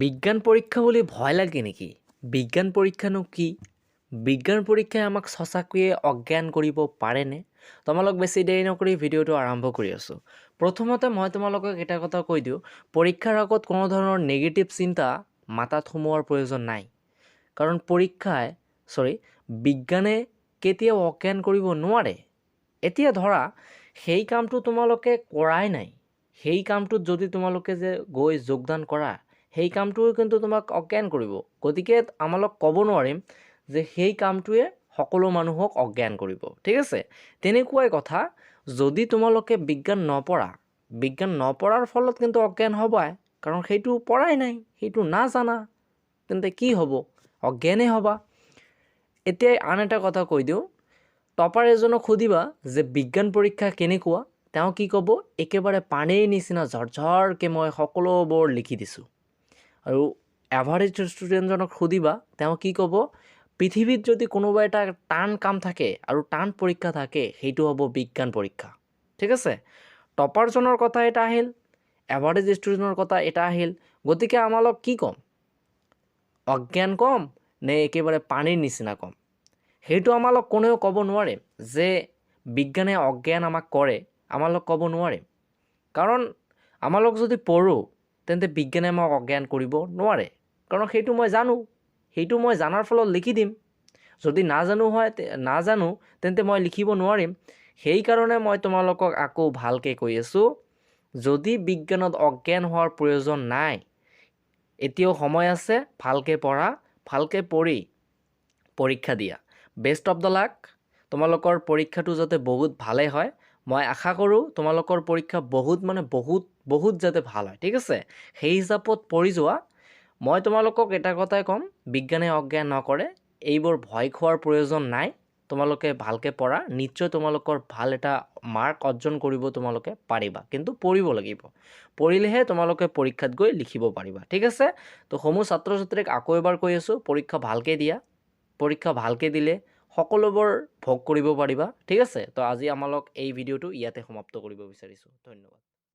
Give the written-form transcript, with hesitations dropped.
বিজ্ঞান পৰীক্ষা বুলি ভয় লাগে নেকি? বিজ্ঞান পৰীক্ষানো কি? বিজ্ঞান পৰীক্ষাই আমাক সঁচাকৈয়ে অজ্ঞান কৰিব পাৰেনে? তোমালোক বেছি দেৰি নকৰি ভিডিঅ'টো আৰম্ভ কৰি আছোঁ। প্ৰথমতে মই তোমালোকক এটা কথা কৈ দিওঁ, পৰীক্ষাৰ আগত কোনো ধৰণৰ নেগেটিভ চিন্তা মাথাত সোমোৱাৰ প্ৰয়োজন নাই। কাৰণ বিজ্ঞানে কেতিয়াও অজ্ঞান কৰিব নোৱাৰে। এতিয়া ধৰা সেই কামটো তোমালোকে কৰাই নাই, সেই কামটোত যদি তোমালোকে যে গৈ যোগদান কৰা, সেই কামটোৱে কিন্তু তোমাক অজ্ঞান কৰিব। গতিকে আমালোক ক'ব নোৱাৰিম যে সেই কামটোৱে সকলো মানুহক অজ্ঞান কৰিব। ঠিক আছে? তেনেকুৱাই কথা, যদি তোমালোকে বিজ্ঞান নপঢ়াৰ ফলত কিন্তু অজ্ঞান হ'বাই। কাৰণ সেইটো পঢ়াই নাই, সেইটো নাজানা, তেন্তে কি হ'ব? অজ্ঞানেই হ'বা। এতিয়া আন এটা কথা কৈ দিওঁ, টপাৰ এজনক সুধিবা যে বিজ্ঞান পৰীক্ষা কেনেকুৱা? তেওঁ কি ক'ব? একেবাৰে পানীৰ নিচিনা ঝৰঝৰকৈ মই সকলোবোৰ লিখি দিছোঁ। আৰু এভাৰেজ ষ্টুডেণ্টজনক সুধিবা, তেওঁ কি ক'ব? পৃথিৱীত যদি কোনোবা এটা টান কাম থাকে আৰু টান পৰীক্ষা থাকে, সেইটো হ'ব বিজ্ঞান পৰীক্ষা। ঠিক আছে? টপাৰজনৰ কথা এটা আহিল, এভাৰেজ ষ্টুডেণ্টৰ কথা এটা আহিল। গতিকে আমালোক কি ক'ম? অজ্ঞান ক'ম নে একেবাৰে পানীৰ নিচিনা ক'ম? সেইটো আমালোক কোনেও ক'ব নোৱাৰে যে বিজ্ঞানে অজ্ঞান আমাক কৰে, আমালোক ক'ব নোৱাৰিম। কাৰণ আমালোক যদি পঢ়োঁ, তেন্তে বিজ্ঞানে আমাক অজ্ঞান কৰিব নোৱাৰে। কাৰণ সেইটো মই জানো, সেইটো মই জানাৰ ফলত লিখি দিম। যদি নাজানো তেন্তে মই লিখিব নোৱাৰিম। সেইকাৰণে মই তোমালোকক আকৌ ভালকৈ কৈ আছোঁ, যদি বিজ্ঞানত অজ্ঞান হোৱাৰ প্ৰয়োজন নাই, এতিয়াও সময় আছে, ভালকৈ পঢ়া, ভালকৈ পঢ়ি পৰীক্ষা দিয়া। Best of the luck. তোমালোকৰ পৰীক্ষাটো যাতে বহুত ভালেই হয়। মই আশা কৰোঁ তোমালোকৰ পৰীক্ষা বহুত যাতে ভাল হয়। ঠিক আছে? সেই হিচাপত পঢ়ি যোৱা। মই তোমালোকক এটা কথাই ক'ম, বিজ্ঞানে অজ্ঞান নকৰে। এইবোৰ ভয় খোৱাৰ প্ৰয়োজন নাই। তোমালোকে ভালকৈ পঢ়া, নিশ্চয় তোমালোকৰ ভাল এটা মাৰ্ক অৰ্জন কৰিব তোমালোকে পাৰিবা। কিন্তু পঢ়িব লাগিব। পঢ়িলেহে তোমালোকে পৰীক্ষাত গৈ লিখিব পাৰিবা। ঠিক আছে? তো সমূহ ছাত্ৰ ছাত্ৰীক আকৌ এবাৰ কৈ আছোঁ, পৰীক্ষা ভালকৈ দিয়া। পৰীক্ষা ভালকৈ দিলে সকলোবোৰ ভোগ কৰিব পাৰিবা। ঠিক আছে? তো আজি আমালোক এই ভিডিঅ'টো ইয়াতে সমাপ্ত কৰিব বিচাৰিছোঁ। ধন্যবাদ।